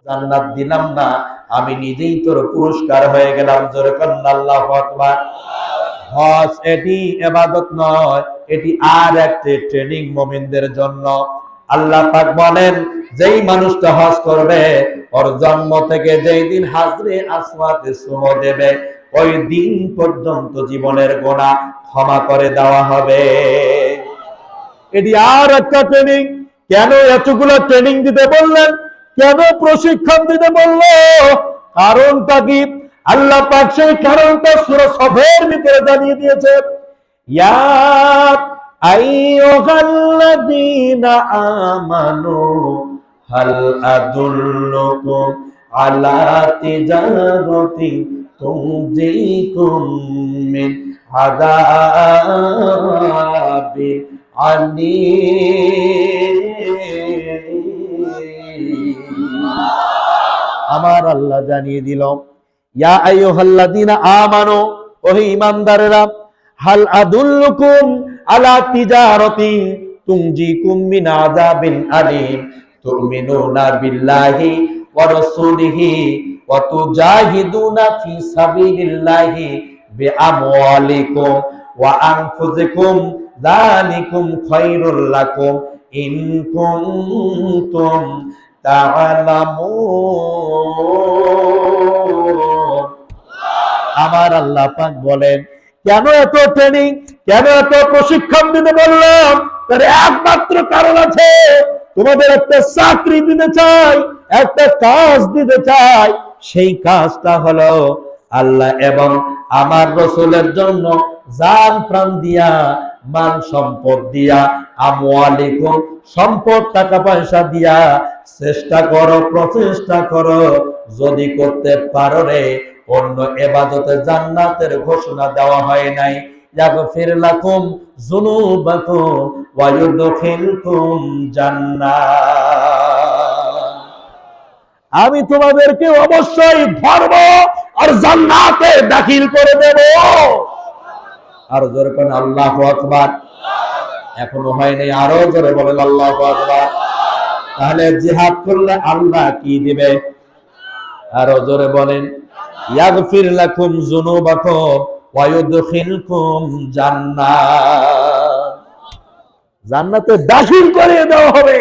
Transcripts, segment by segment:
জান্নাত দিলাম না, আমি নিজেই তোর পুরস্কার হয়ে গেলাম। জোরে কন্না আল্লাহু আকবার। হজ এটি ইবাদত নয়, এটি আর একটা ট্রেনিং মুমিনদের জন্য। আল্লাহ পাক বলেন, যেই মানুষটা হজ করবে, ওর জন্ম থেকে যেই দিন হাজরে আসওয়াদে চুমো দেবে, ওই দিন পর্যন্ত জীবনের গুনাহ ক্ষমা করে দেওয়া হবে। এটি আর একটা ট্রেনিং। কেন এতগুলো ট্রেনিং দিতে বললেন, কেন প্রশিক্ষণ দিতে বলল? কারণটা কি? আল্লাহ পাক সেই কারণটা সূরা সফের ভিতরে জানিয়ে দিয়েছে। ইয়া আইয়ুহাল্লাযীনা আমানু হাল আদুল্লুকুম আলা তিজারাতিন তুনজিকুম মিন আযাবিন আমার আল্লাহ জানিয়ে দিল, ইয়া আইয়ুহাল্লাযীনা আমানু, ওহে ঈমানদারেরা, হাল আদুল্লুকুম আলা তিজারাতিন তুনজিকুম মিন আযাবিন আলীম তুমিনুনা বিল্লাহি ওয়া রাসূলিহি ওয়া তুজাহিদুনা ফি সাবিলিল্লাহি বিআমওয়ালিকুম ওয়া আনফুসিকুম যালিকুম খায়রুল লাকুম ইন কুনতুম তা'লামুন। আমার আল্লাহ পাক বলেন, কেন এত ট্রেনিং, কেন এত প্রশিক্ষণ দিতে বললাম? তার একমাত্র কারণ আছে। তোমাদের একটা চাকরি দিতে চাই, একটা কাজ দিতে চাই। সেই কাজটা হলো আল্লাহ এবং আমার রাসূলের জন্য জান প্রাণ দিয়া, মান সম্পদ দিয়া, আমওয়ালিকুম সম্পদ টাকা পয়সা দিয়া চেষ্টা করো, প্রচেষ্টা করো। যদি করতে পারো রে, অন্য ইবাদতে জান্নাতের ঘোষণা দেওয়া হয় নাই। ইয়াগফির লাকুম যুনুবাকুম ওয়া ইউদখিলকুম জান্নাত। আমি তোমাদেরকে অবশ্যই ধর্ম আর জান্নাতে দাখিল করে দেব। আর জোরে বলেন আল্লাহু আকবার। এখনো হয় নাই, আরো জোরে বলেন আল্লাহু আকবার। তাহলে জিহাদ করলে আল্লাহ কি দিবে? আরো জোরে বলেন, ইয়াগফির লাকুম যুনুবাকুম ওয়া ইউদখিলকুম জান্নাত। জান্নাতে দাখিল করে দেওয়া হবে।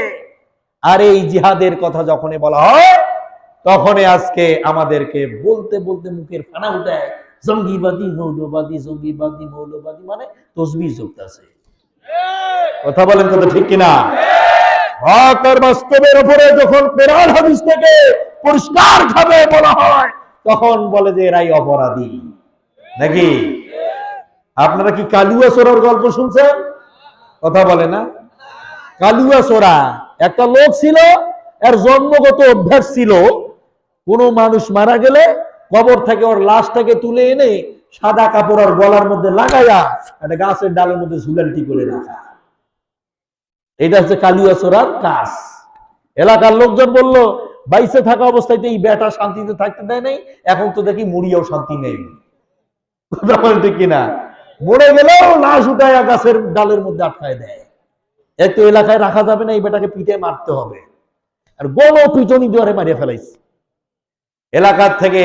আর এই জিহাদের কথা যখনই বলা হয়, তখনই আজকে আমাদেরকে বলতে বলতে মুখের ফানা উঠায়, জঙ্গিবাদী মৌলবাদী, জঙ্গিবাদী মৌলবাদী, মানে তসবিহ চলতেছে। কথা বলেন কত ঠিক কিনা? হক আর বাস্তবের উপরে যখন কোরআন হাদিস থেকে পরিষ্কার ভাবে বলা হয়, তখন বলে যে এরাই অপরাধী। নাকি? আপনারা কি কালুয়া চোরার গল্প শুনছেন? কথা বলে না? কালুয়া চোরা একটা লোক ছিল, এর জন্মগত অভ্যাস ছিল, কোন মানুষ মারা গেলে কবর থেকে ওর লাশটাকে তুলে এনে সাদা কাপড় আর গলার মধ্যে লাগাইয়া একটা গাছের ডালের মধ্যে ঝুলান্টি করে রাখা। এটা হচ্ছে কালুয়া চোরার কাজ। এলাকার লোকজন বলল, বাইসে থাকা অবস্থায় এই বেটা শান্তিতে থাকতে দেয় নাই, এখন তো দেখি মরিয়াও শান্তি নেই। কথা বলতে কিনা? মরে গেলেও লাশ উঠায় গাছের ডালের মধ্যে আটকায় দেয়। একটু এলাকায় রাখা যাবে না, এই বেটাকে পিঠে মারতে হবে। আর গণ পিটনি জোরে মারিয়ে ফেলাইছে। এলাকার থেকে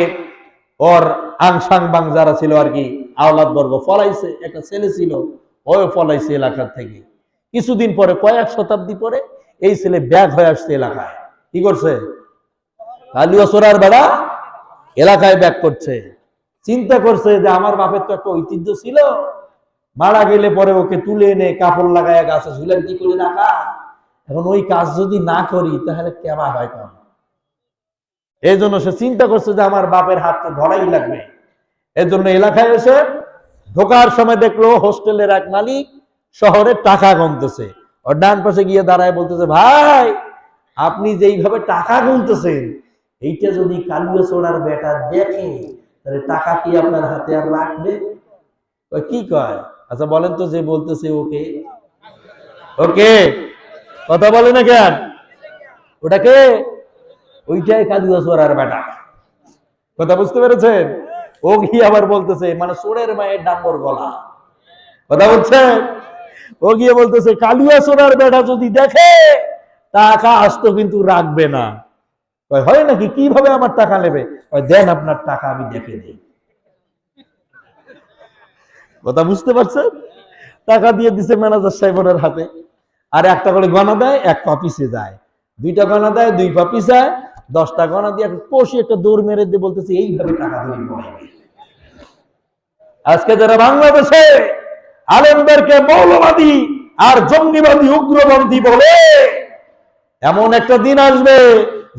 ওর আংসাং বাং যারা ছিল আর কি, আওলাদ বর্গ ফলাইছে। একটা ছেলে ছিল, ওই ফলাইছে এলাকার থেকে। কিছুদিন পরে, কয়েক শতাব্দী পরে, এই ছেলে ব্যাগ হয়ে আসছে এলাকায়। কি করছে? কালুয়া চোরার বেড়া এলাকায় ব্যাগ করছে। চিন্তা করছে যে আমার বাপের তো একটা ঐতিহ্য ছিল, মারা গেলে পরে ওকে তুলে এনে কাপড় লাগায় গাছে ঝুলেন কি করে রাখা। এখন ওই কাজ যদি না করি তাহলে কেমন হয়? কেমন? এই জন্য সে চিন্তা করছে যে আমার বাপের হাত তো ধরাই লাগবে। এই জন্য এলাকায় এসে ঢোকার সময় দেখলো হোস্টেলের এক মালিক শহরে টাকা গুনতেছে। ওর ডান পাশে গিয়ে দাঁড়ায় বলতেছে, ভাই আপনি যেইভাবে টাকা গুনতেছেন, এইটা যদি কালুয়া চোরার বেটা দেখে, তাহলে টাকা কি আপনার হাতে আর রাখবে? কি কয়? আচ্ছা বলেন তো, যে বলতেছে ওকে ওকে কথা বলে না কেন? ওটাকে? ওইটাই কালুয়া চোরার বেটা। কথা বুঝতে পেরেছেন? ও গিয়ে আবার বলতেছে, মানে চোরের মায়ের ডাঙ্গর গলা। কথা বলছেন? ও গিয়ে বলতেছে, কালুয়া চোরার বেটা যদি দেখে টাকা আসতো কিন্তু রাখবে না। হয় নাকি, কিভাবে আমার টাকা নেবে? দেন আপনার টাকা আমি দেখে দিই। কথা বুঝতে পারছেন? টাকা দিয়ে দিছে ম্যানেজার সাহেবের হাতে, আর একটা করে গণা দেয়, এক অফিসে যায়, দুইটা গণা দেয়, দুই অফিস যায়, 10টা গণা দিয়ে কষি একটা দৌড় মেরে দিয়ে বলতেছে এইভাবে টাকা ধরে কমাবে। আজকে যারা বাংলাদেশে আলেমদেরকে মৌলবাদী আর জঙ্গিবাদী উগ্রপন্থী বলে, এমন একটা দিন আসবে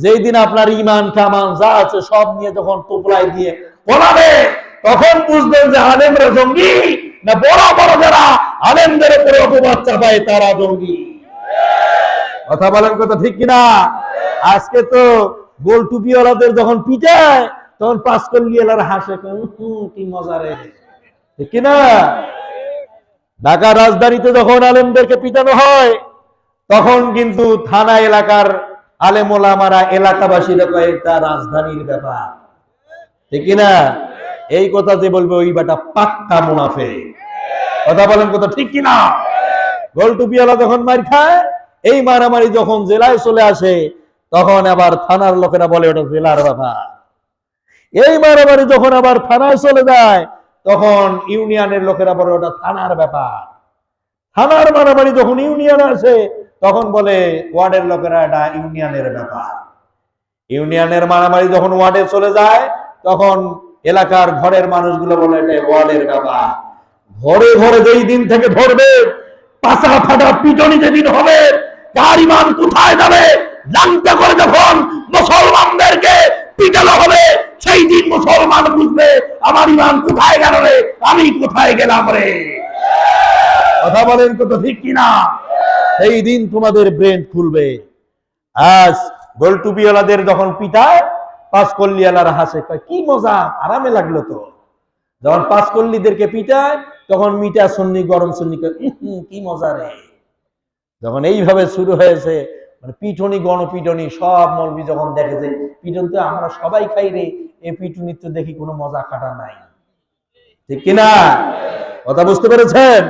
যেই দিন আপনার ইমান কামান যা আছে সব নিয়ে যখন টোপলাই দিয়ে পড়াবে, তখন বুঝবেন যে আলেমরা জঙ্গি না বড় বড় যারা আলেমদের উপরে অপবাদ চাপায় তারা জঙ্গি। কথা বলেন, কথা ঠিক কিনা? আজকে তো গোল টুপিওয়ালাদের যখন পিটায় তখন পাঁচকল্লিওয়ালার হাসে, কি মজা রে, ঠিক কিনা? ঢাকা রাজধানীতে যখন আলেমদেরকে পিটানো হয় তখন কিন্তু থানা এলাকার আলেম ওলামারা এলাকাবাসীরা কয় এটা রাজধানীর ব্যাপার, ঠিক কিনা? এই কথা যে বলবে ওই বেটা পাক্কা মুনাফিক। কথা বলেন, কথা ঠিক কিনা? গোল টুপিওয়ালা যখন মার খায়, এই মারামারি যখন জেলায় চলে আসে তখন আবার থানার লোকেরা বলে ওটা জেলার ব্যাপার। এই মারামারি যখন আবার থানায় চলে যায় তখন ইউনিয়নের লোকেরা বলে ওটা থানার ব্যাপার। থানার মারামারি যখন ইউনিয়ন আসে তখন বলে ওয়ার্ডের লোকেরা এটা ইউনিয়নের ব্যাপার। ইউনিয়নের মারামারি যখন ওয়ার্ডে চলে যায় তখন এলাকার ঘরের মানুষগুলো বলে এটা ওয়ার্ডের ব্যাপার। ঘরে ঘরে যেই দিন থেকে ধরবে, পাছা ফাটা পিটনি যেদিন হবে, কার ইমান কোথায় যাবে জানতে করে যখন মুসলমানদেরকে পিটানো হবে, সেই দিন মুসলমান বুঝবে আমার ইমান কোথায় গেল রে, আমি কোথায় গেলাম রে। কথা বলেন, কথা ঠিক কিনা? সেই দিন তোমাদের ব্রেন খুলবে। আজ গোলটুপিওয়ালাদের যখন পিটায় পাঁচকল্লিওয়ালারা হাসে, কি মজা, আরামে লাগলো তো। যখন পাঁচকল্লিদেরকে পিটায় তখন মিঠা সুন্নি গরম সুন্নি কি মজা রে। যখন এইভাবে শুরু হয়েছে মানে পিটনি গণপিটনি, সব মৌলবি যখন দেখে যে পিটন তো আমরা সবাই খাই রে, এই পিটুনি তো দেখি কোনো মজা কাটা নাই, ঠিক কিনা? কথা বুঝতে পেরেছেন?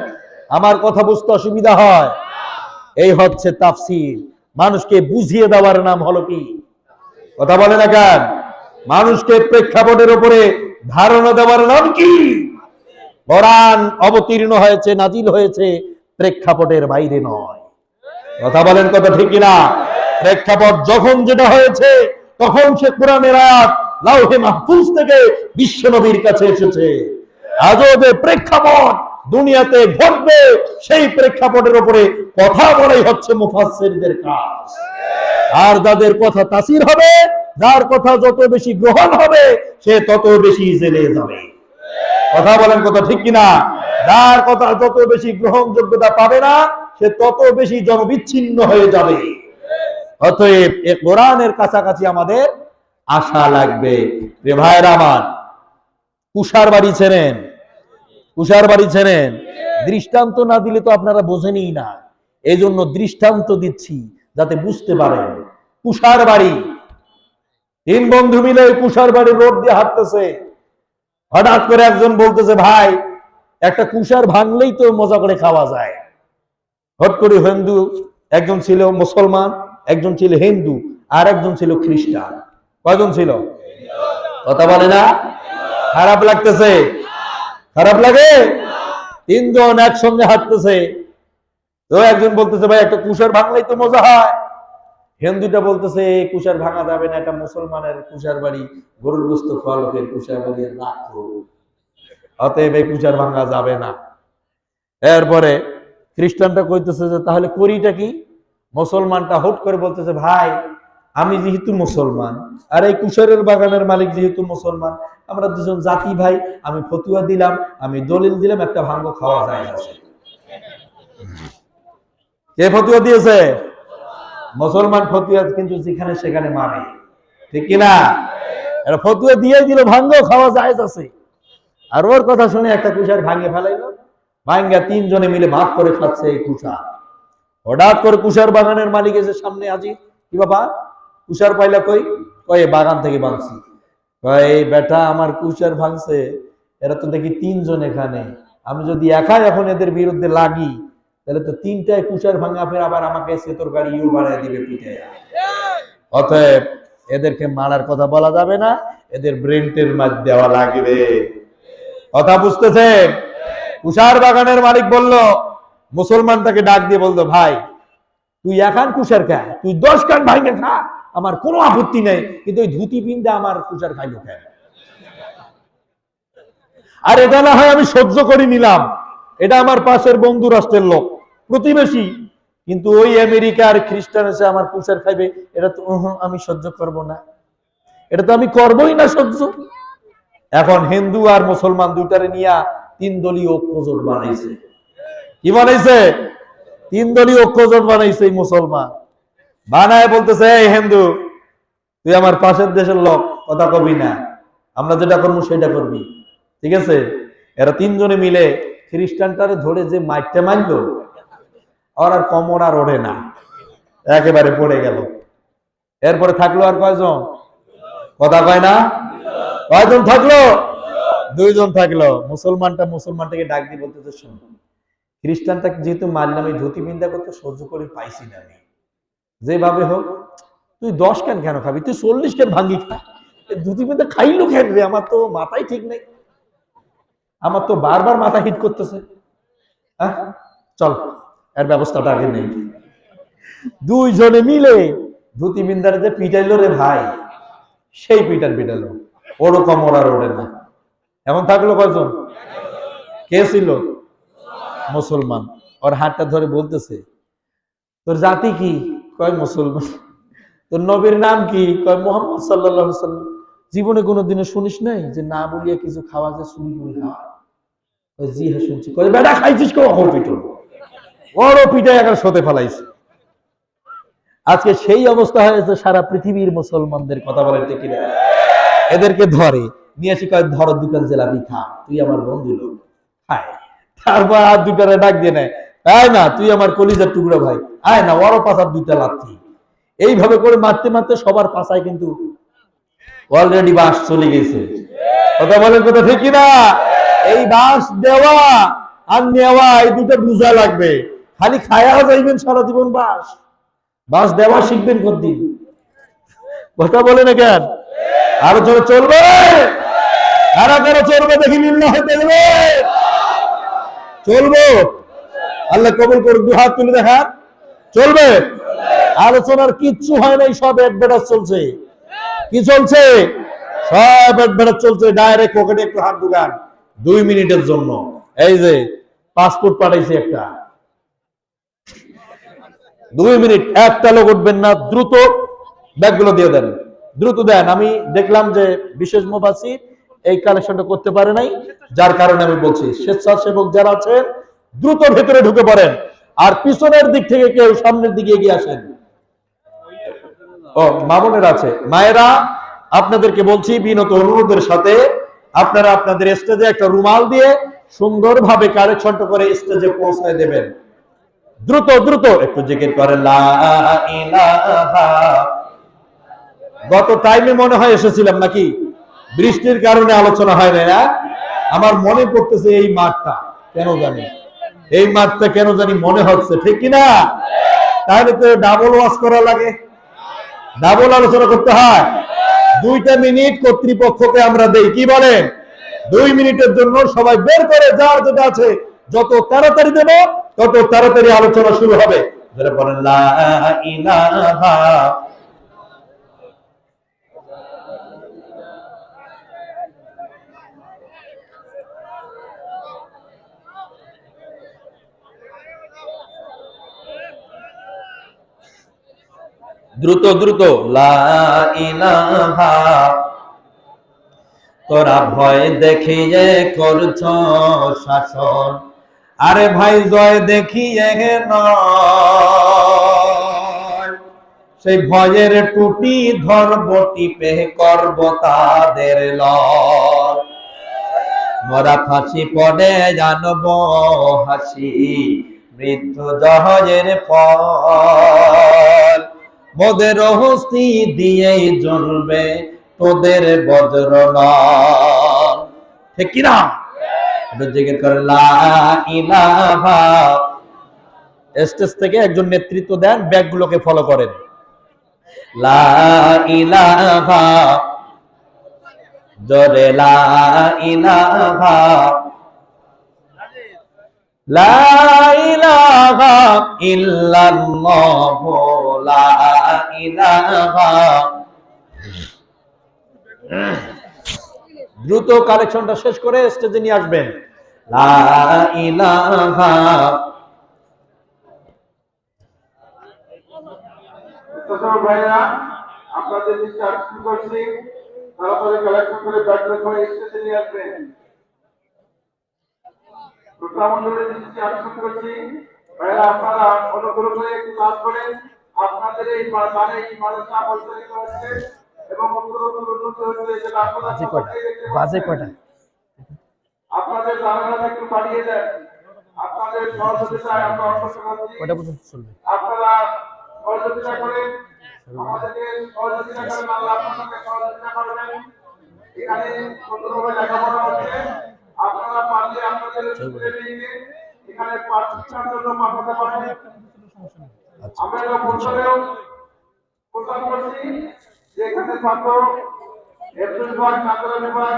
আমার কথা বুঝতে অসুবিধা হয়? এই হচ্ছে তাফসীর। মানুষকে বুঝিয়ে দেওয়ার নাম হলো কি? কথা বলে না কেন? মানুষকে প্রেক্ষাপটের উপরে ধারণা দেওয়ার নাম কি? কোরআন অবতীর্ণ হয়েছে, নাজিল হয়েছে প্রেক্ষাপটের বাইরে নয়। কথা বলেন, কথা ঠিক কিনা? প্রেক্ষাপট যখন যেটা হয়েছে তখন সে কোরআনের আয়াত লাউহে মাহফুজ থেকে বিশ্ব নবীর কাছে এসেছে। আজও যে প্রেক্ষাপট দুনিয়াতে ঘটবে সেই প্রেক্ষাপটের উপরে কথা বলাই হচ্ছে মুফাসসিরদের কাজ। আর যাদের কথা তাসির হবে, যার কথা যত বেশি গ্রহণ হবে সে তত বেশি জেলে যাবে। কথা বলেন, কথা ঠিক কিনা? যার কথা যত বেশি গ্রহণযোগ্যতা পাবে না সে তত বেশি জনবিচ্ছিন্ন হয়ে যাবে। অতএব এ কোরআনের কাছাকাছি আমাদের আশা লাগবে। রে ভাইরা আমার, কুষার বাড়ি ছেড়েন, কুষার বাড়ি ছেড়েন। দৃষ্টান্ত না দিলে তো আপনারা বোঝেনই না, এই জন্য দৃষ্টান্ত দিচ্ছি যাতে বুঝতে পারেন। কুষার বাড়ি, তিন বন্ধু মিলে কুষার বাড়ি রোড দিয়ে হাঁটতেছে। হঠাৎ করে একজন বলতেছে, ভাই একটা কুষার ভাঙলেই তো মজা করে খাওয়া যায়। হট করে হিন্দু একজন ছিল মুসলমান, একজন ছিল হিন্দু, আর একজন ছিল খ্রিস্টান। কয়জন ছিল? কথা বলে না? খারাপ লাগতেছে? খারাপ লাগে? তিনজন একসঙ্গে হাঁটতেছে। তো একজন বলতেছে, ভাই একটা কুষার ভাঙলেই তো মজা হয়। হিন্দুটা বলতেছে কুষার ভাঙা যাবে না, এটা মুসলমানের কুষার বাড়ি, গরুর গোস্ত খাওয়া লোকের কুষার বাড়ি, অতএব এই কুষার ভাঙা যাবে না। এরপরে খ্রিস্টানটা কইতেছে যে তাহলে করিটা কি? মুসলমানটা হুট করে বলতেছে, ভাই আমি যেহেতু মুসলমান আর এই কুষারের বাগানের মালিক যেহেতু মুসলমান, আমরা দুজন জাতি ভাই, আমি ফতুয়া দিলাম, আমি দলিল দিলাম, একটা ভাঙ্গ খাওয়া যায় আছে। কে ফতুয়া দিয়েছে? মুসলমান ফতুয়া কিন্তু যেখানে সেখানে মারে, ঠিক কিনা? এটা ফতুয়া দিয়ে দিল ভাঙ্গ খাওয়া যায় আছে। আর ওর কথা শুনে একটা কুষার ভাঙে ফেলাইলো, ভাঙ্গা তিনজনে মিলে ভাগ করে খাচ্ছে এই কুষার। হঠাৎ করে কুষার বাগানের মালিক এসে সামনে হাজির। কি বাবা, কুষার পাইলা কই? কই বাগান থেকে ভাঙছি। কই বেটা আমার কুষার ভাঙছে, এরা তো দেখি তিনজন এখানে, আমি যদি একাই এখন এদের বিরুদ্ধে লাগি তাহলে তো তিনটায় কুষার ভাঙা, ফের আবার আমাকে সেতর গাড়ি ইউ বাড়ায় দিবে পিঠে। অতএব এদেরকে মারার কথা বলা যাবে না, এদের ব্রেনটের মাঝে দেওয়া লাগবে। কথা বুঝতেছেন? কুষার বাগানের মালিক বলল, মুসলমানটাকে ডাক দিয়ে বলতো, ভাই তুই একান কুষার খা, তুই 10 কান ভাইকে খা, আমার কোনো আপত্তি নেই, কিন্তু ওই ধুতি পিন্দা আমার কুষার খাইলো কেন? আর এটা না হয় আমি সহ্য করে নিলাম, এটা আমার পাশের বন্ধু রাষ্ট্রের লোক, প্রতিবেশী, কিন্তু ওই আমেরিকার খ্রিস্টান এসে আমার কুষার খাইবে, এটা তো আমি সহ্য করব না, এটা তো আমি করবই না সহ্য। এখন হিন্দু আর মুসলমান দুইটারে নিয়ে 3 দলীয় ঐক্যজোট বানাইছে। কি বানাইছে? 3 দলীয় ঐক্যজোট বানাইছে এই মুসলমান। বানায় বলতেছে, এই হিন্দু তুই আমার পাশের দেশের লোক, কথা কবি না, আমরা যেটা করবো সেটা করবি, ঠিক আছে? এরা 3 জনে মিলে খ্রিস্টানটারে ধরে যে মাইরটা মারলো, আর কমর আর ওঠে না, একেবারে পড়ে গেল। এরপরে থাকলো আর কয়জন? কথা কয় না? কয়জন থাকলো? 2 জন থাকলো। মুসলমানটাকে ডাক দিয়ে বলতেছে, শোন, খ্রিস্টানটা যেহেতু মারলাম, এই ধুতি বিন্দা করতে সহ্য করে পাইছি না আমি, যেভাবে হোক তুই 10 কান কেন খাবি, তুই 40 কান ভাঙ্গি খা, ধুতি বিন্দা খাইলো কেন রে? আমার তো মাথায় ঠিক নেই, আমার তো বারবার মাথা হিট করতেছে, হ্যাঁ চল এর ব্যবস্থাটা আগে নেই। 2 জনে মিলে ধুতি বিন্দারে যে পিটাইলো রে ভাই, সেই পিটালো, ওরকম ওরা ওড়ে না। এমন থাকলো কয়জন? কে ছিল? মুসলমান। ওর হাতটা ধরে বলতেছে, তোর জাতি কি? কয় মুসলমান। তোর নবীর নাম কি? কয় মুহাম্মদ সাল্লাল্লাহু আলাইহি ওয়াসাল্লাম। জীবনে কোনোদিনও শুনিস নাই যে না বলিয়া কিছু খাওয়া যায়, শুনি করে খাওয়া? জি হ্যাঁ শুনছি। কয় বেটা খাইছিস কখন? পিটো ওরও পিটাই এখন সতে ফেলাইছে। আজকে সেই অবস্থা হয়েছে সারা পৃথিবীর মুসলমানদের, কথা বলেন ঠিক কিনা? এদেরকে ধরে নিয়ে আসি, কয় ধর 2 কান জিলাপি খা, তুই আমার বন্ধু লোক, খায়। তারপর আর 2টারে ডাক দিয়ে নেয়, আয় না তুই আমার কলিজার টুকরা ভাই, আয় না, ওরও পাশার 2টা লাথি। এইভাবে করে মারতে মারতে সবার পাশায় কিন্তু অলরেডি বাঁশ চলে গেছে। কথা বলেন কথা ঠিক কিনা? এই বাঁশ দেওয়া আর নেওয়া, এই 2টা বুঝা লাগবে। খালি খায়া যাইবেন সারা জীবন বাঁশ দেওয়া শিখবেন কতদিন? কথা বলে না কেন? আরো জোরে চলবে, কারা কারা চলবে দেখি, নিম্ন হয়ে দেখবে চলবো। আল্লাহ কবুল করুন, 2 হাত তুলে দেখান। চলবে? আলোচনার কিচ্ছু হয় নাই, সব অ্যাডভার্টাইজ চলছে। কি চলছে? সব অ্যাডভার্টাইজ চলছে। ডাইরেক্ট পকেটে একটু হাত ঢুকান 2 মিনিটের জন্য। এই যে পাসপোর্ট পাঠাইছে একটা, 2 মিনিট, একটা লোক উঠবেন না, দ্রুত ব্যাগগুলো দিয়ে দেন, দ্রুত দেন। আমি দেখলাম যে বিশেষ মুফাসসির এই কালেকশনটা করতে পারে নাই, যার কারণে আমি বলছি স্বেচ্ছাসেবক যারা আছেন দ্রুত ভেতরে ঢুকে পড়েন, আর পিছনের দিক থেকে কেউ সামনের দিকে এগিয়ে আসেন। ও মা বোনেরা আছে, মায়েরা আপনাদেরকে বলছি বিনত অনুরোধের সাথে, আপনারা আপনাদের স্টেজে একটা রুমাল দিয়ে সুন্দরভাবে কালেকশনটা করে স্টেজে পৌঁছায় দেবেন। দ্রুত দ্রুত একটু জিকির করেন লা ইলাহা। গত টাইমে মনে হয় এসেছিলাম নাকি? বৃষ্টির কারণে আলোচনা হয় না। আমার মনে পড়তেছে এই মাঠটা কেন জানি, এই মাঠটা কেন জানি মনে হচ্ছে, ঠিক কিনা? তাহলে তো ডাবল ওয়াজ করা লাগে, ডাবল আলোচনা করতে হয়। 2টা মিনিট কর্তৃপক্ষকে আমরা দেই, কি বলেন? 2 মিনিটের জন্য সবাই বের করে যার যেটা আছে, যত তাড়াতাড়ি দেব তত তাড়াতাড়ি আলোচনা শুরু হবে। যারা বলেন লা ইলাহা। দ্রুত দ্রুত লা ইলাহা। তোরা ভয় দেখিয়ে করছ শাসন, আরে ভাই জয় দেখিয়ে নয়, সেই ভয়ের টুটি ধরব টিপে, করব তাদের লয়। মরা ফাঁসি পড়ে জানব হাসি, মৃত্যু জহরের ফল। মোদের হস্তি দিয়েই জ্বলবে তোদের বজ্র নল, ঠিক কিনা? জিকির করে লা ইলাহা। স্টেজ থেকে একজন নেতৃত্ব দেন, ব্যাগগুলোকে ফলো করেন। লা ইলাহা, জোরে লা ইলাহা, লা ইলাহা ইল্লাল্লাহু, লা ইলাহা। দ্রুত কালেকশনটা শেষ করে স্টেজে নিয়ে আসবেন। লা ইলাহা। ভাইরা আপনাদের দৃষ্টি আকর্ষণ করছি, তাড়াতাড়ি কালেকশন করে ব্যাগগুলো সবাই স্টেজে নিয়ে আসবেন। মন্ডলের দৃষ্টি আকর্ষণ করছি, ভাইরা আপনারা অনুগ্রহ করে একটু কাজ করেন। আপনাদের এই দানে এই মাদ্রাসা পরিচালিত হচ্ছে এবং উন্নতি হচ্ছে, যেটা আপনারা বাজে কটা আপনাদের জানালা একটু বাড়িয়ে দেন। আপনাদের সহযোগিতায় আমরা অগ্রসর হচ্ছি। কটা পর্যন্ত চলবে? আপনারা সহযোগিতা করেন, আমাদেরকে সহযোগিতা করেন, আল্লাহ আপনাকে সহযোগিতা করবেন। এখানে সুন্দরভাবে লেখাপড়া হচ্ছে, আপনারা পারলে আপনাদের স্কুলে নিয়ে এখানে পাঠশালার জন্য পাঠাতে পারেন। আমরা এটা বছরেও প্রচার করছি যে এখানে ছাত্র এপ্রিল বিভাগ, ছাত্র বিভাগ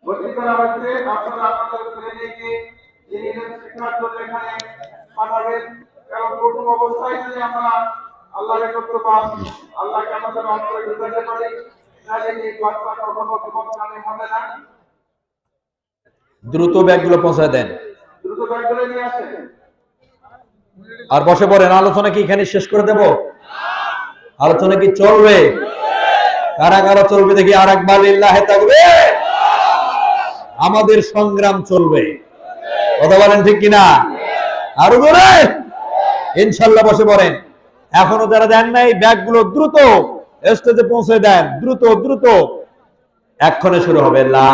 ভর্তি করা হচ্ছে। আপনারা আপনাদের স্কুলে নিয়ে গিয়ে শিক্ষার জন্য এখানে পাঠাবেন। কারণ প্রথম অবস্থায় যদি আমরা আল্লাহকে করতে পারি, আল্লাহকে আমাদের অন্তরে ঢুকাতে পারি, তাহলে এই বাচ্চা কখনো জীবনকালে হবে না। দ্রুত ব্যাগগুলো পৌঁছায় দেন, দ্রুত ব্যাগগুলো নিয়ে আসেন আর বসে পড়েন। আলোচনা কি এখানে শেষ করে দেব? আলোচনা কি চলবে? কারা কারা চলবে দেখি আর একবার লিল্লাহে তাকবীর। আমাদের সংগ্রাম চলবে, কথা বলেন ঠিক কিনা? আরো জোরে ইনশাআল্লাহ। বসে পড়েন। এখনো যারা দেন নাই ব্যাগগুলো দ্রুত স্টেজে পৌঁছে দেন, দ্রুত দ্রুত। এক্ষণে শুরু হবে লা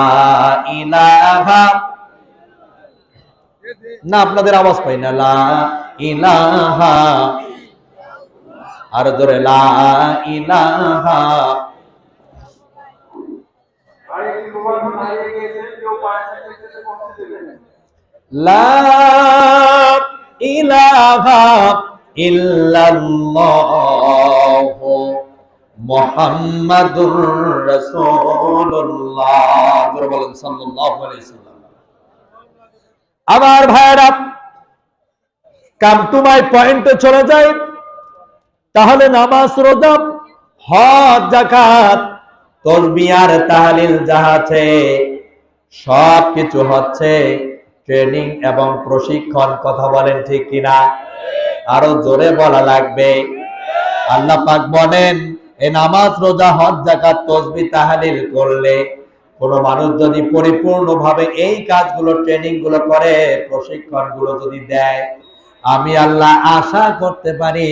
ইলাহা, না আপনাদের আওয়াজ পাই না, লা ইলাহা, আর জোরে লা ইলাহা। আরেকটি মোবাইল ফোন হারিয়ে গিয়েছে, কেউ পাশে এসে পৌঁছে দেবেন। লা ইলাহা ইল্লাল্লাহু মুহাম্মাদুর রাসূলুল্লাহ, জোরে বলেন সাল্লাল্লাহু আলাইহি সাল্লাম। আমার ভাইরা, কাম টু মাই পয়েন্টে চলে যায়। তাহলে নামাজ, রোজা, হজ, যাকাত, তাসবিহ আর তাহলিল যা আছে সব কিছু হচ্ছে ট্রেনিং এবং প্রশিক্ষণ। কথা বলেন ঠিক কিনা? আরো জোরে বলা লাগবে। আল্লাহ পাক বলেন, এই নামাজ, রোজা, হজ, যাকাত, তাসবিহ, তাহলিল করলে কোন মানুষ যদি পরিপূর্ণভাবে এই কাজগুলো, ট্রেনিং গুলো করে, প্রশিক্ষণ গুলো যদি দেয়, আমি আল্লাহ আশা করতে পারি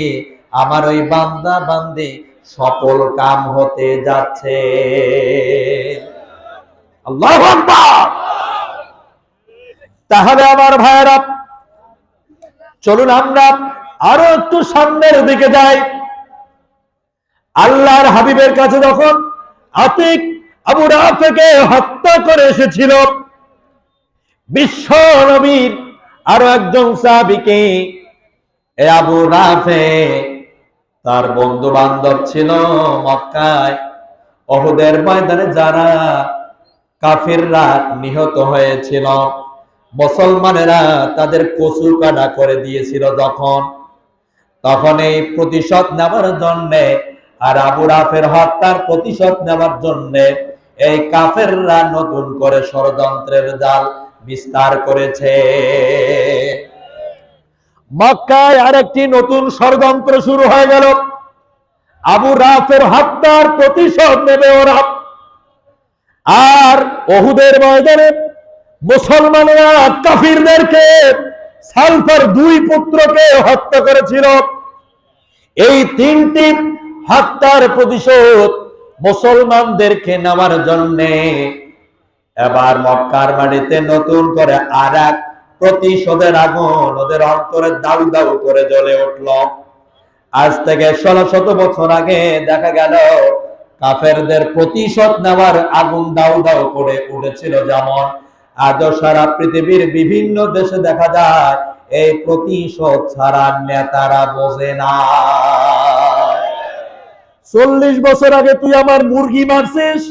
আমার ওই বান্দা বান্দি সফল কাম হতে যাচ্ছে। আল্লাহু আকবার। তাহলে আমার ভাইয়েরা, চলুন আমরা আরো একটু সামনের দিকে যাই। আল্লাহর হাবিবের কাছে যখন আতিক আবু রাফেকে হত্যা করে এসেছিল, বিশ্ব নবীর আরো একজন সাহাবীকে, আবু রাফে তার বন্ধু বান্ধব ছিল মক্কায় উহুদের ময়দানে যারা কাফিররা নিহত হয়েছিল, মুসলমানেরা তাদের কচু কাটা করে দিয়েছিল তখন এই প্রতিশোধ নেওয়ার জন্য, আর আবু রাফের হত্যার প্রতিশোধ নেওয়ার জন্য এই কাফেররা নতুন করে ষড়যন্ত্রের জাল বিস্তার করেছে। মক্কায় আরেকটি নতুন ষড়যন্ত্র শুরু হয়ে গেল। আবু রাফের হত্যার প্রতিশোধ নেবে ওরা। আর উহুদের ময়দানে মুসলমানেরা কাফিরদেরকে, সালফার দুই পুত্রকে হত্যা করেছিল। এই তিনটি হত্যার প্রতিশোধ মুসলমানদেরকে নেওয়ার জন্য এবার মক্কার মাটিতে নতুন করে আর এক প্রতিশোধের আগুন ওদের অন্তরে দাউ দাউ করে জ্বলে উঠল। আজ থেকে 1600 বছর আগে দেখা গেল কাফেরদের প্রতিশোধ নেওয়ার আগুন দাউ দাউ করে উঠেছিল, যেমন আজও সারা পৃথিবীর বিভিন্ন দেশে দেখা যায় এই প্রতিশোধ ছাড়া নেতারা বোঝে না। 40 বছর আগে তুই আমার মুরগি মারছিস,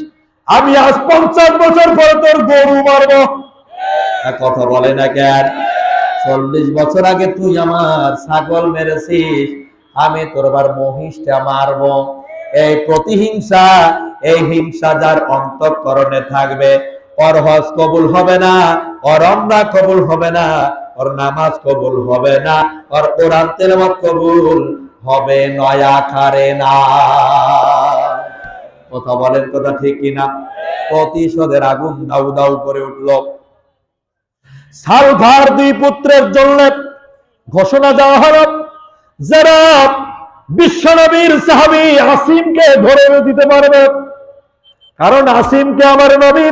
আমি আজ 50 বছর পরে তোর গরু মারবো। কথা বলে না কেন? 40 বছর আগে তুই আমার ছাগল মেরেছিস, আমি তোর আবার মহিষটা মারবো। এই প্রতিহিংসা, এই হিংসা যার অন্তঃকরণে থাকবে, ওর হজ কবুল হবে না, ওর রমজা কবুল হবে না, ওর নামাজ কবুল হবে না, ওর কোরআন তেলাওয়াত কবুল হবে নয়া আকারে না। কথা বলেন, কথা ঠিক কিনা? প্রতিশোধের আগুন দাউ দাউ করে উঠল। সালভার 2 পুত্রের জন্য ঘোষণা দেওয়া হলো, যারা বিশ্বনবীর সাহাবী আসিমকে ধরে দিতে পারবে, কারণ আসিমকে আমার নবী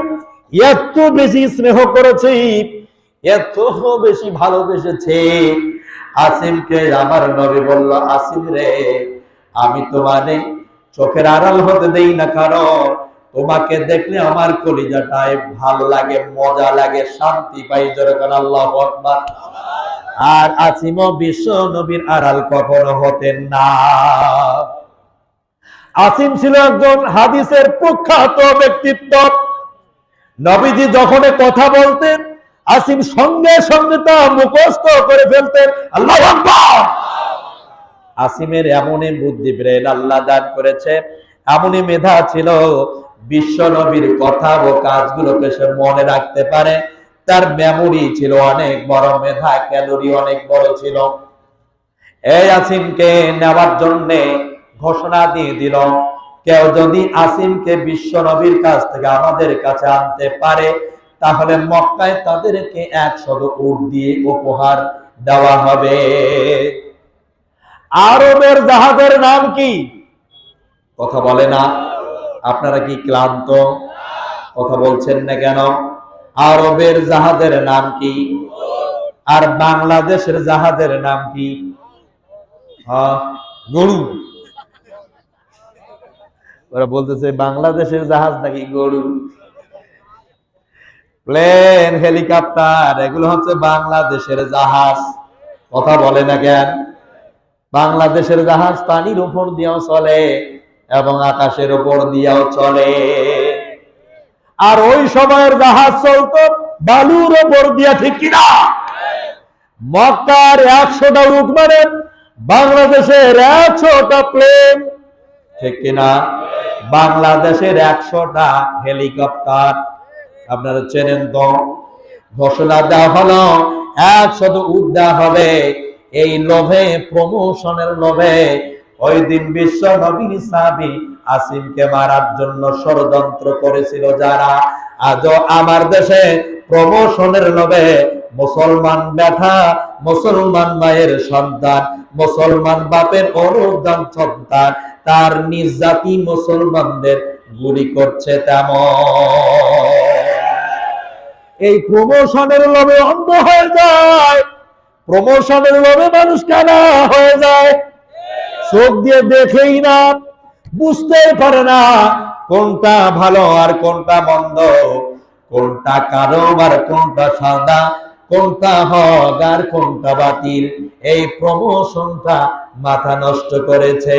এত বেশি স্নেহ করেছে, এত বেশি ভালোবেসেছে। আসিমকে আমার নবী বলল, আসিম রে, আমি তোমারে চোখের আড়াল হতে দেই না, কারণ তোমাকে দেখলে আমার কলিজাটায় ভালো লাগে, মজা লাগে, শান্তি পাই। যেরকম আল্লাহু আকবার। আর আসিমও বিশ্ব নবীর আড়াল কখনো হতেন না। আসিম ছিল একজন হাদিসের প্রখ্যাত ব্যক্তিত্ব। নবীজি যখন কথা বলতেন, আসিম সঙ্গে সঙ্গে তা মুখস্থ করে ফেলতেন। আল্লাহু আকবার। আসিমের এমনই বুদ্ধি ব্রেন আল্লাহ দান করেছে, এমনই মেধা ছিল, বিশ্ব নবীর কথা ও কাজগুলোকে সে মনে রাখতে পারে। তার মেমোরি ছিল অনেক বড়, মেধা ক্যালোরি অনেক বড় ছিল। এই আসিমকে নেওয়ার জন্য ঘোষণা দিয়ে দিল, কেউ যদি আসিমকে বিশ্ব নবীর কাছ থেকে আমাদের কাছে আনতে পারে, তাহলে মক্কায় তাদেরকে 100 উট দিয়ে উপহার দেওয়া হবে। আরবের জাহাজের নাম কি? কথা বলে না। আপনারা কি ক্লান্ত? কথা বলছেন না কেন? আরবের জাহাজের নাম কি? আর বাংলাদেশের জাহাজের নাম কি? গরু। ওরা বলতেছে বাংলাদেশের জাহাজ নাকি গরু। প্লেন, হেলিকপ্টার, এগুলো হচ্ছে বাংলাদেশের জাহাজ। কথা বলে না কেন? বাংলাদেশের জাহাজ পানির উপর দিয়েও চলে এবং আকাশের উপর দিয়েও চলে। আর ওই সময়ের জাহাজ চলতো বালুর উপর দিয়া, ঠিক কিনা? মক্কার 100টা উট মানে বাংলাদেশের 100টা প্লেন, ঠিক কিনা? বাংলাদেশের 100টা হেলিকপ্টার। আপনারা চেনেন তো। ঘোষণা দেওয়া হলো 100 উট দেওয়া হবে। এই লোভে, প্রমোশনের লোভে ওই দিন বিশ্ব নবীর সাহাবী আসিমকে মারার জন্য ষড়যন্ত্র করেছিল যারা, আজও আমার দেশে প্রমোশনের লোভে মুসলমান ব্যাটা, মুসলমান মায়ের সন্তান, মুসলমান বাপের অনুদান সন্তান তার নিজ জাতি মুসলমানদের গুলি করছে। তেমন এই প্রমোশনের লোভে অন্ধ হয়ে যায়, প্রমোশনের লোভে মানুষ কানা হয়ে যায়, চোখ দিয়ে দেখেই না, বুঝতেই পারে না কোনটা ভালো আর কোনটা মন্দ, কোনটা কালো আর কোনটা সাদা, কোনটা হক আর কোনটা বাতিল। এই প্রমোশনটা মাথা নষ্ট করেছে।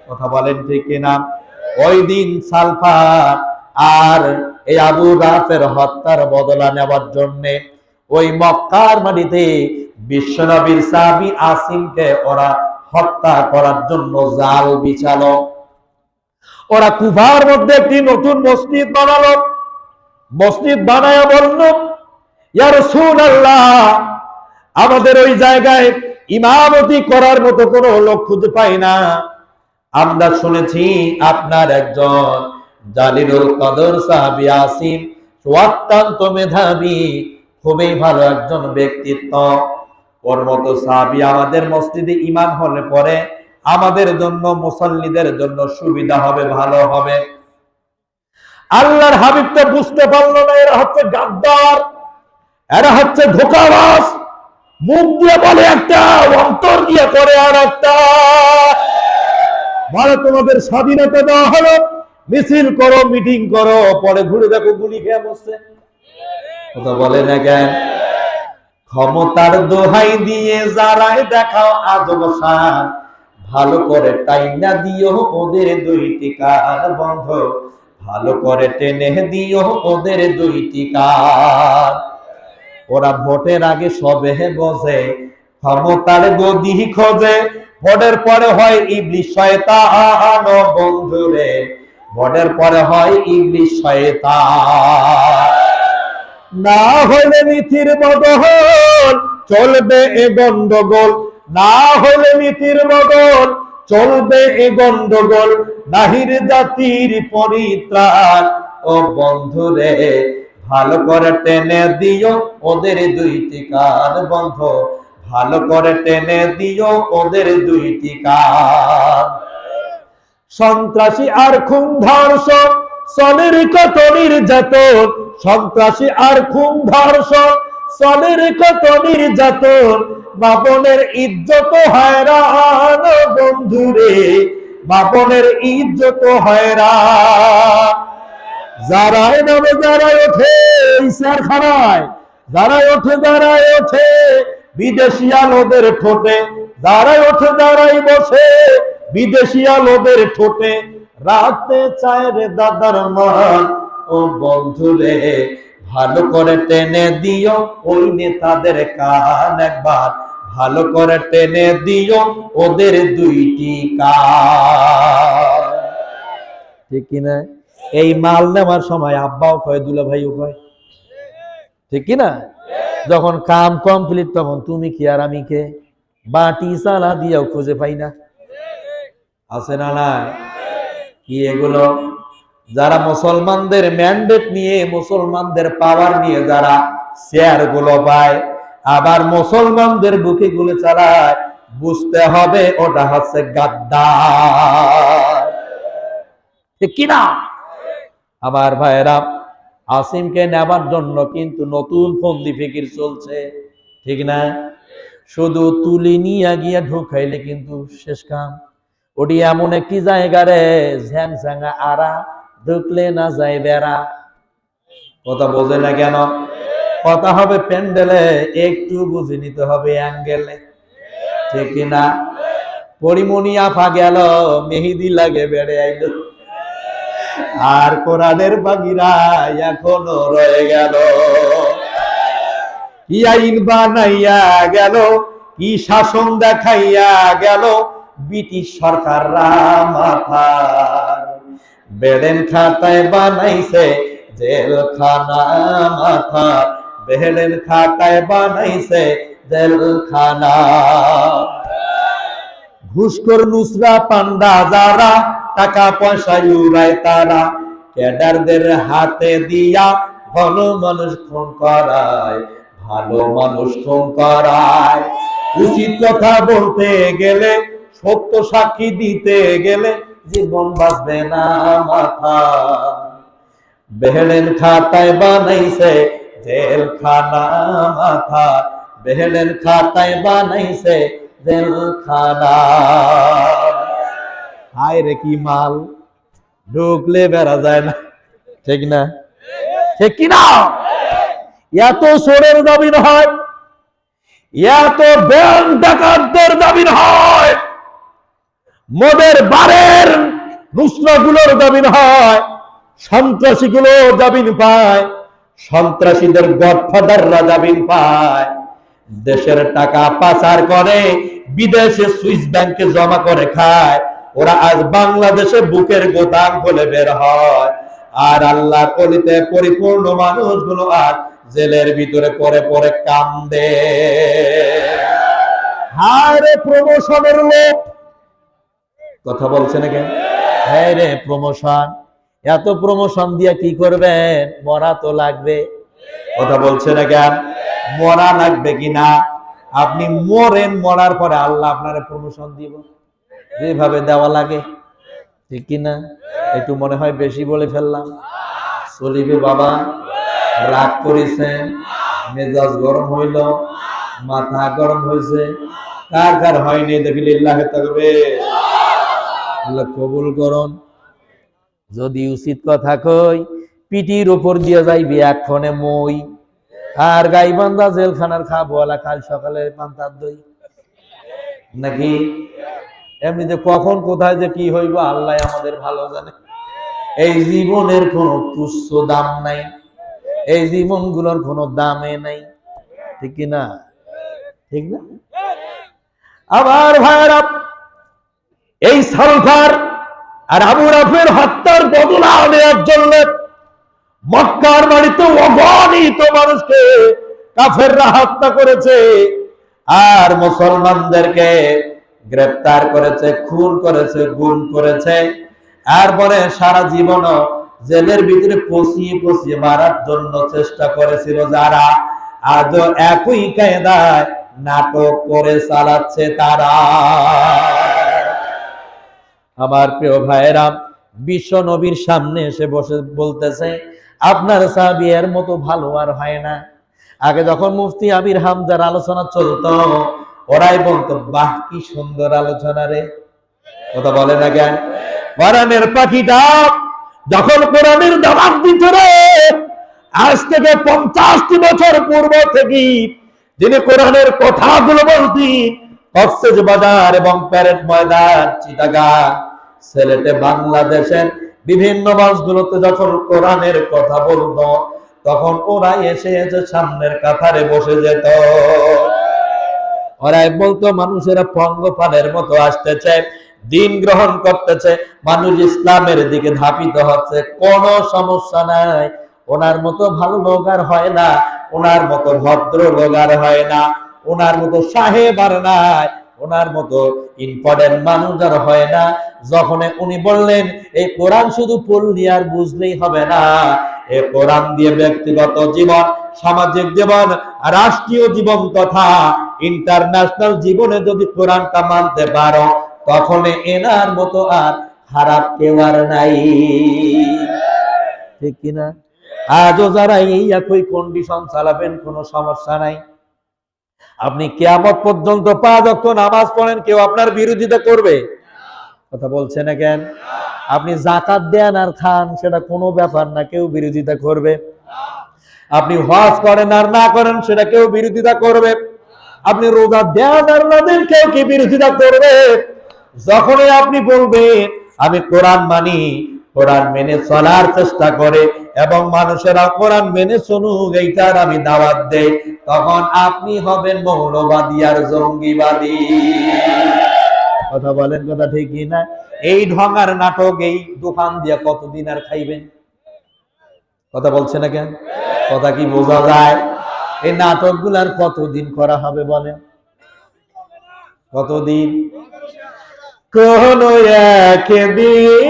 কথা বলেন ঠিক কিনা? ওই দিন সালফার আর এই আবু রাফের হত্যার বদলা নেওয়ার জন্য ওই মক্কার মাটিতে বিশ্বনবীর সাহাবী আসিমকে ওরা হত্যা করার জন্য জাল বিছালো। ওরা কুফার মধ্যে একটি নতুন মসজিদ বানালো। মসজিদ বানায়া বলল, ইয়া রাসূলুল্লাহ, আমাদের ওই জায়গায় ইমামতি করার মতো কোনো লোক খুঁজে পাই না। আমরা শুনেছি আপনার একজন জালিলুল কদর সাহাবী আসিম অত্যন্ত মেধাবী, খুবই ভালো একজন ব্যক্তিত্ব। ওর মতো সাহাবী আমাদের মসজিদে ইমাম হলে পরে আমাদের জন্য, মুসল্লিদের জন্য সুবিধা হবে, ভালো হবে। আল্লাহর হাবিব তো বুঝতে পারলো না এরা হচ্ছে গাদ্দার, এরা হচ্ছে ধোঁকাবাজ। মুখ দিয়ে বলে একটা, অন্তর দিয়ে করে আর একটা। বলে তোমাদের স্বাধীনতা দেওয়া হলো, মিছিল করো, মিটিং করো, পরে ঘুরে দেখো গুলি খেয়ে বসছে। কথা বলে না কেন? ক্ষমতার দোহাই দিয়ে যারাই দেখাও আজব শান, ভালো করে টাইনা দিও ওদের দুইটি কান বন্ধ, ভালো করে টেনে দিও ওদের দুইটি কান। ওরা ভোটের আগে সবে বসে, ক্ষমতার গদি খোঁজে, ভোটের পরে হয় ইবলিশ শয়তান বন্ধুরে, ভোটের পরে হয় ইবলিশ শয়তান। না হলে নীতির বদল চলবে এ গন্ডগোল, না হলে নীতির বদল চলবে এ গন্ডগোল, নাহির জাতির পরিত্রাণ ও বন্ধুরে, ভালো করে টেনে দিও ওদের দুইটি কান বন্ধ, ভালো করে টেনে দিও ওদের দুইটি কান। সন্ত্রাসী আর খুন ধর্ষণ চলের কত নির্যাতন, সন্ত্রাসী আর খুন ধর্ষণ চলের কত নির্যাতন, বাপনের ইজ্জত হয়রান বন্ধুরে, বাপনের ইজ্জত হয়রান। যারাই নামে যারাই ওঠে ইশারখানায়, যারাই ওঠে যারাই ওঠে বিদেশি আলোদের ঠোঁটে, যারাই ওঠে যারাই বসে বিদেশি আলোদের ঠোঁটে, রাখতে চায় রে দাদার মান ও বন্ধুরে, ভালো করে টেনে দিও ওই নেতাদের কান একবার, ভালো করে টেনে দিও ওদের দুইটি কান। ঠিক কিনা? এই মাল নেওয়ার সময় আব্বাও কয়, দুলা ভাইও কয়, ঠিক কিনা? যখন কাম কমপ্লিট তখন তুমি কি আর আমি কে, বাটি চালা দিয়েও খুঁজে পাই না। আছে না নাই? কি এগুলো? যারা মুসলমানদের ম্যান্ডেট নিয়ে, মুসলমানদের পাওয়ার নিয়ে যারা শেয়ার গুলো পায়, আবার মুসলমানদের বুকে গুলো চালায়, বুঝতে হবে ওটা হচ্ছে গাদ্দার। ঠিক কিনা? আমার ভাইয়েরা, আসিমকে নেবার জন্য কিন্তু নতুন ফন্দি ফিকির চলছে, ঠিক না? শুধু তুলি নিয়ে গিয়ে ঢুকাইলে কিন্তু শেষ কাম। ওটি এমন একটি জায়গা রে, ঝ্যাংঝাঙা আরা, ঢুকলে না যায় বেড়া। কথা বোঝে না কেন? কথা হবে প্যান্ডেলে, একটু বুঝে নিতে হবে অ্যাঙ্গেলে, ঠিক না? পরিমণি আফা গেল, মেহেদি লাগে বেড়ে আইল, আর কোরআনের বাগিরা এখনো রয়ে গেল। কি আইন বানাইয়া গেল, কি শাসন দেখাইয়া গেল ব্রিটিশ সরকাররা মাথা, বেডেন খাতায় বানাইছে জেলখানা মাথা, বেডেন খাতায় বানাইছে জেলখানা। ঘুষখোর নুসরা পান্ডা যারা, টাকা পয়সা উড়ায় তারা, ক্যাডারদের হাতে দিয়া ভালো মানুষ খুন করায়, ভালো মানুষ খুন করায়। উচিত কথা বলতে গেলে, সত্য সাক্ষী দিতে গেলে জীবন বাঁচবে না মাথা, বেহেলেন খাতায় বানাইছে জেলখানা মাথা, বেহেলেন খাতায় বানাইছে জেলখানা। হায় রে কি মাল, ঢুকলে বেড়া যায় না, ঠিক না? ঠিক কিনা? এত চোরের জামিন হয়, এত ব্যাংক ডাকাতদের জামিন হয়, মদের বারের নুসরাগুলোর জামিন হয়, সন্ত্রাসীগুলো জামিন পায়, সন্ত্রাসীদের গডফাদাররা জামিন পায়, দেশের টাকা পাচার করে বিদেশে সুইস ব্যাংকে জমা করে খায়, ওরা আজ বাংলাদেশে বুকের গোদাম খুলে বের হয়, আর আল্লাহর অলিতে পরিপূর্ণ মানুষগুলো আজ জেলের ভিতরে পরে পরে কান্দে। হায় রে প্রমোশনের লোক, কথা বলছে না কেন? হ্যাঁ রে প্রমোশন, এত প্রমোশন দিয়ে কি করবেন? মরা তো লাগবে। কথা বলছে না কেন? মরা লাগবে কিনা? আপনি মরেন, মরার পরে আল্লাহ আপনার প্রমোশন দিব, যেভাবে দেওয়া লাগে, ঠিক কিনা? একটু মনে হয় বেশি বলে ফেললাম, চলিবে বাবা? রাগ করেছেন, মেজাজ গরম হইল, মাথা গরম হয়েছে, কার কার হয়নি দেখি লিল্লাহে তাকবীর, আল্লাহ কবুল করুন। যদি উচিত কথা কই, পিটির উপর দিয়ে যাইবে এক্ষণে মই, আর গাইবান্ধা জেলখানার খাবওয়ালা কাল সকালে পান্তার দই, নাকি? এমনিতে কখন কোথায় যে কি হইব আল্লাহ আমাদের ভালো জানে। এই জীবনের কোনো তুচ্ছ দাম নাই, এই জীবনগুলোর কোনো দামে নাই, ঠিক কি না? ঠিক না? আবার ভাইরা, এই সালফার আর আবু রাফের হত্যার বদলা নেওয়ার জন্য মক্কার বাড়িতে অগণিত মানুষকে কাফেররা হত্যা করেছে, আর মুসলমানদেরকে গ্রেফতার করেছে, খুন করেছে, গুম করেছে। তারপরে সারা জীবন জেলের ভিতরে পচিয়ে পচিয়ে মারার জন্য চেষ্টা করেছিল যারা, আজও একই কায়দায় নাটক করে চালাচ্ছে তারা। আমার প্রিয় ভাইয়েরা, বিশ্ব নবীর সামনে এসে বসে বলতেছে, আপনার সাহাবীর মতো ভালো আর হয় না। আগে যখন মুফতি আমির হামজার আলোচনা চলতো, ওরাই বলতো, বাহ কি সুন্দর আলোচনা রে। কথা বলে না কেন? কোরআনের পাখিটা যখন কোরআনের দাওয়াত দিত রে, আজ থেকে 50টি বছর পূর্ব থেকে যিনি কোরআনের কথাগুলো বলতেন, কক্সবাজার এবং প্যারেড ময়দান, চিটাগাং, সিলেটে, বাংলাদেশের বিভিন্ন বাসগুলোতে যখন কোরআনের কথা বলতো, তখন ওরা এসে এসে সামনের কাতারে বসে যেত। ওরাই বলতো, মানুষেরা পঙ্গপালের মতো আসতেছে, দিন গ্রহণ করতেছে, মানুষ ইসলামের দিকে ধাবিত হচ্ছে, কোনো সমস্যা নাই। ওনার মতো ভালো লোক আর হয় না, ওনার মতো ভদ্র লোক আর হয় না, ওনার মতো সাহেব আর নাই, ওনার মতো ইম্পর্টেন্ট মানুষ আর হয় না। যখন উনি বললেন এই কোরআন শুধু পড়লি আর বুঝলেই হবে না, এই কোরআন দিয়ে ব্যক্তিগত জীবন, সামাজিক জীবন, রাষ্ট্রীয় জীবন তথা ইন্টারন্যাশনাল জীবনে যদি কোরআনটা মানতে পারো, তখন এনার মতো আর খারাপ কেউ আর নাই, ঠিক কিনা? আজও যারা এই একই কন্ডিশন চালাবেন, কোনো সমস্যা নাই। আপনি কিয়ামত পর্যন্ত 5 ওয়াক্ত নামাজ পড়েন, কেউ আপনার বিরোধিতা করবে? কথা বলছে না কেন? আপনি যাকাত দেন আর খান, সেটা কোনো ব্যাপার না, কেউ বিরোধিতা করবে? আপনি হজ করেন আর না করেন, সেটা কেউ বিরোধিতা করবে? আপনি রোজা দেন আর না দেন, কেউ কি বিরোধিতা করবে? যখনই আপনি বলবেন আমি কোরআন মানি, কোরআন মেনে চলার চেষ্টা করে এবং মানুষেরা কোরআন মেনে চলুক এইটার আমি দাওয়াত দেই, তখন আপনি হবেন মৌলবাদী আর জঙ্গিবাদী। কথা বলেন, কথা ঠিক না? এই ঢঙার নাটক এই দোকান দিয়ে কতদিন আর খাইবেন? কথা বলছে না কেন? কথা কি বোঝা যায়? এই নাটকগুলো আর কতদিন করা হবে বলেন? কতদিন? কোন একদিন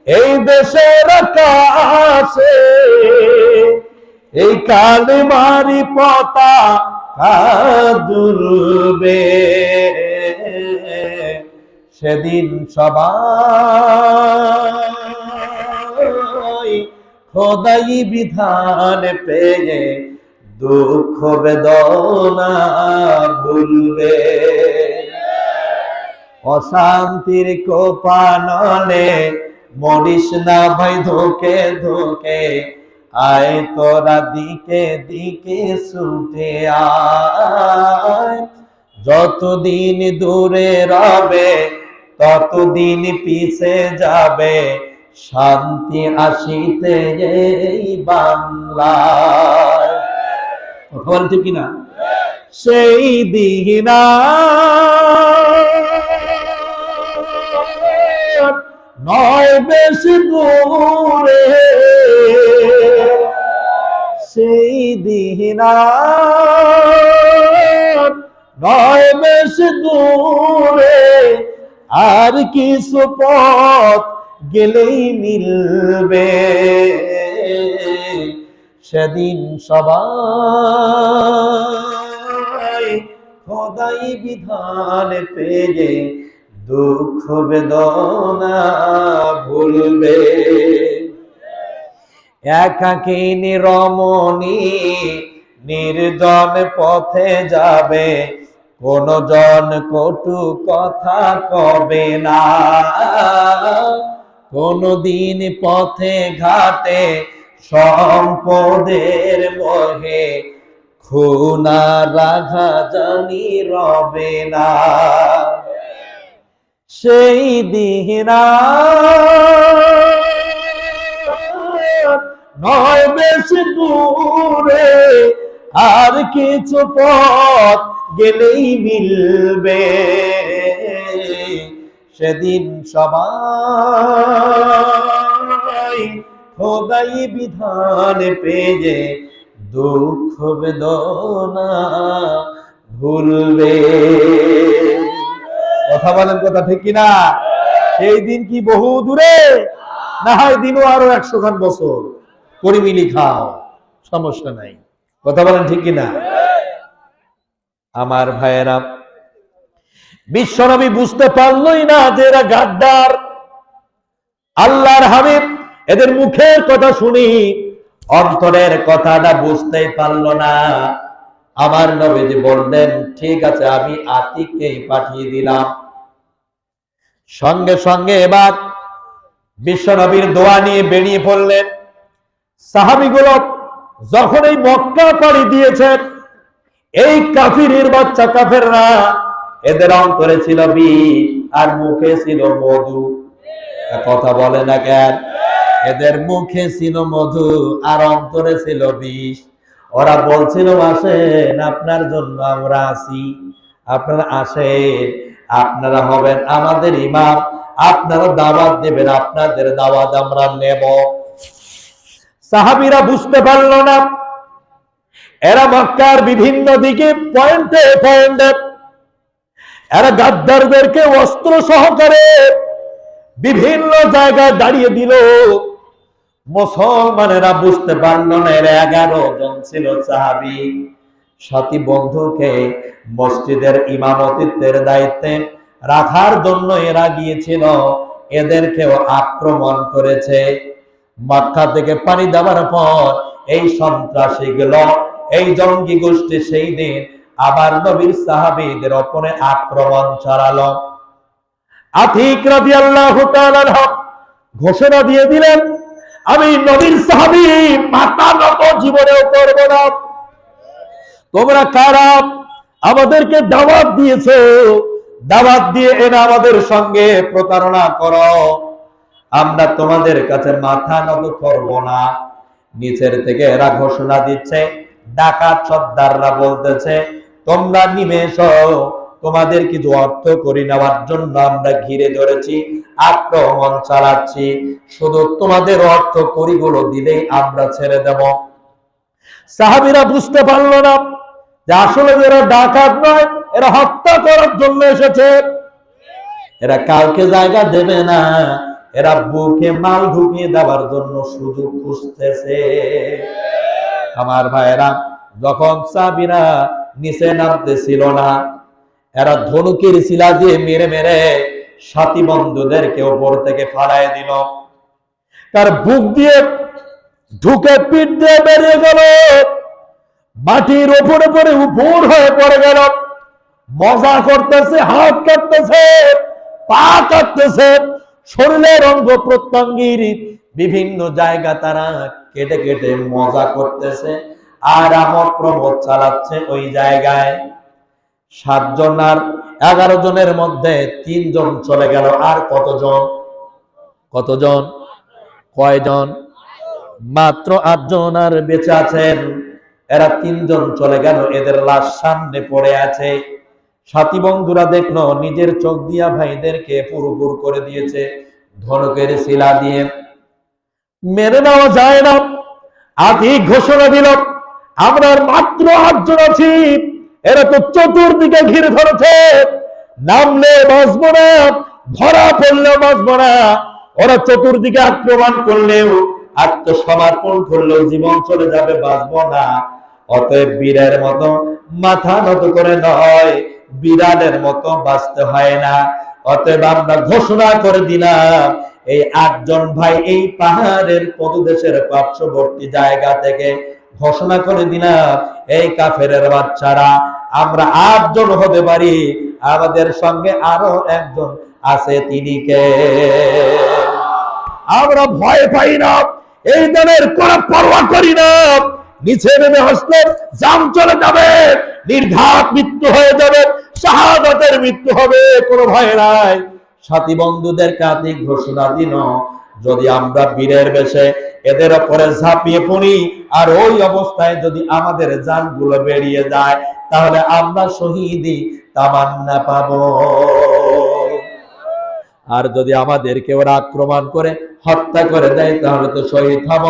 এই দেশের আকাশে এই কালেমারি পতাকা দুলবে, সেদিন সবাই খোদাই বিধান পেয়ে দুঃখ বেদনা ভুলবে। অশান্তির কোপানলে মরিস না ভাই ধোকে ধোকে, আয় তোরা দিকে দিকে ছুটে আয়। যতদিন দূরে রবে ততদিন পিছে যাবে, শান্তি আসিতে এই বাংলায়। ঠিক কিনা? সেই দিন নয় বেশি দূরে, সেই দিন নয় বেশি দূরে, আর কিছু পথ গেলেই মিলবে, সেদিন সবাই খোদাই বিধান পেয়ে দুঃখ বেদনা ভুলবে। একাকিনী রমণী নির্জন পথে যাবে, কোন জন কটু কথা কবে না, কোনদিন পথে ঘাটে সম্পদের মোহে খুনা রাখা জানি রবে না, সেই দিন নয় বেশি দূরে, আর কিছু পথ গেলেই মিলবে, সেদিন সবাই খোদাই বিধান পেয়ে দুঃখ বেদনা ভুলবে। কথা বলেন, কথা ঠিক কিনা? সেই দিন কি বহু দূরে? না হয় দিনও আরো 100 খান বছর, পরিমিলি খাও, সমস্যা নাই। কথা বলেন ঠিক কিনা? আমার ভাইয়েরা, বিশ্বনবী বুঝতে পারলই না যে এরা গাদ্দার। আল্লাহর হাবিব এদের মুখের কথা শুনি অন্তরের কথাটা বুঝতেই পারলো না। আমার নবীজি বললেন, ঠিক আছে, আমি আতিককেই পাঠিয়ে দিলাম। সঙ্গে সঙ্গে এবার বিশ্বনবীর দোয়া নিয়ে বেরিয়ে পড়লেন। সাহাবীগুলো যখন এই মক্কা পাড়ি দিয়েছেন, এই কাফিরের বাচ্চা কাফেররা, এদের অন্তরে ছিল বিষ আর মুখে ছিল মধু। কথা বলে না কেন? এদের মুখে ছিল মধু আর অন্তরে ছিল বিষ। ওরা বলছিল, আসেন, আপনার জন্য আমরা আছি, আপনারা আসেন, আপনারা হবেন আমাদের ইমাম, আপনারা দাওয়াত দেবেন, আপনাদের দাওয়াত আমরা নেব। সাহাবীরা বুঝতে পারল না, এরা মক্কার বিভিন্ন দিকে পয়েন্টে পয়েন্টে এরা গাদ্দারদেরকে অস্ত্র সহকারে বিভিন্ন জায়গায় দাঁড়িয়ে দিল। মুসলমানেরা বুঝতে পারল না, এরা 11 জন ছিল সাহাবী। সাথী বন্ধুকে মসজিদের ইমামতিত্বের দায়িত্বে রাখার জন্য এরা গিয়েছিল, এদেরকেও আক্রমণ করেছে। মক্কা থেকে পানি দেওয়ার পর এই সন্ত্রাসীগুলো, এই জঙ্গি গোষ্ঠী সেই দিন আবার নবীর সাহাবীদের উপরে আক্রমণ চালালো। আতিক রাদিয়াল্লাহু তাআলা ঘোষণা দিয়ে দিলেন, আমি নবীর সাহাবী, মাথা নত জীবনেও করব না। তোমরা কারা? আমাদেরকে দাওয়াত দিয়েছো, দাওয়াত দিয়ে এরা আমাদের সঙ্গে প্রতারণা করো, আমরা তোমাদের কাছে মাথা নত করব না। নিচের থেকে এরা ঘোষণা দিচ্ছে, ডাকাত সর্দাররা বলতেছে, তোমরা নেমে এসো, তোমাদের কিছু অর্থ করি নেওয়ার জন্য আমরা ঘিরে ধরেছি, আক্রমণ চালাচ্ছি, শুধু তোমাদের অর্থ করিগুলো দিলেই আমরা ছেড়ে দেব। সাহাবীরা বুঝতে পারলো না যে আসলে এরা ডাকাত নয়, এরা হত্যা করার জন্য এসেছে। এরা কাউকে জায়গা দেবে না, এরা বুকে মাল ঢুকিয়ে দেওয়ার জন্য সুযোগ খুঁজতেছে। আমার ভাইয়েরা, যখন সাহাবীরা নিচে নামতেছিল না, এরা ধনুকের শিলা দিয়ে মেরে মেরে সাথী বন্ধুদেরকে উপর থেকে ফালায় দিল। তার বুক দিয়ে ঢুকে পিঠ দিয়ে বেরিয়ে গেল, মাটির উপরে পড়ে উপর হয়ে পড়ে গেল। মজা করতেছে, হাত কাটতেছে, পা কাটতেছে, শরীরের অঙ্গ প্রত্যঙ্গের বিভিন্ন জায়গা তারা কেটে কেটে মজা করতেছে আর আমোদ প্রমোদ চালাচ্ছে ওই জায়গায়। 7 জন আর 11 জনের মধ্যে 3 জন চলে গেল। আর কতজন? কয়জন? মাত্র 8 জন আর বেঁচে আছেন। এরা 3 জন চলে গেল, এদের লাশ সামনে পড়ে আছে। সাথী বন্ধুরা দেখলো, নিজের চোখ দিয়া ভাইদেরকে পুরোপুর করে দিয়েছে ধনুকের শিলা দিয়ে। মেনে নেওয়া যায় না। আতিক ঘোষণা দিল, আমরা মাত্র 8 জন আছি, এরা তো চতুর্দিকে ঘিরে ধরেছে, নামলে বাঁচবো না, ধরা পড়লেও বাঁচবো না। ওরা চতুর্দিকে আক্রমণ করলেও, আত্মসমর্পণ করলেও জীবন চলে যাবে, বাঁচবো না। অতএব বীরের মতো মাথা নত করে নয়, বিড়ালের মতো বাঁচতে হয় না। অতএব আমরা ঘোষণা করে দিলাম, এই 8 জন ভাই এই পাহাড়ের পদদেশের পার্শ্ববর্তী জায়গা থেকে ঘোষণা করে দিলাম, এই কাফেরের বাচ্চারা, আমরা 8 জন হতে পারি, আমাদের সঙ্গে আরো একজন আছে, তিনি কে? আমরা ভয় পাই না, এই দলের কোনো পরোয়া করি না, নিচে নেমে আসলেন, জান চলে যাবে, নির্ঘাত মৃত্যু হয়ে যাবে, শাহাদাতের মৃত্যু হবে, কোনো ভয় নাই। সাথী বন্ধুদের কাছে ঘোষণা দিল, যদি আমরা বীরের বেশে এদের উপরে ঝাঁপিয়ে পড়ি আর ওই অবস্থায় যদি আমাদের জানগুলো বেরিয়ে যায়, তাহলে আমরা শহীদি তামান্না পাবো। আর যদি আমাদেরকে ওরা আক্রমণ করে হত্যা করে দেয় তাহলে তো শহীদ হব,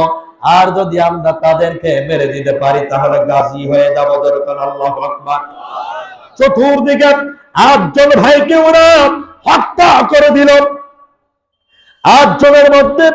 আর যদি আমরা তাদেরকে মেরে দিতে পারি তাহলে গাজী হয়ে যাবো। দরকার আল্লাহু আকবার। চতুর্দিকে 8 জন ভাইকে ওরা হত্যা করে দিল। 8 জনের মধ্যে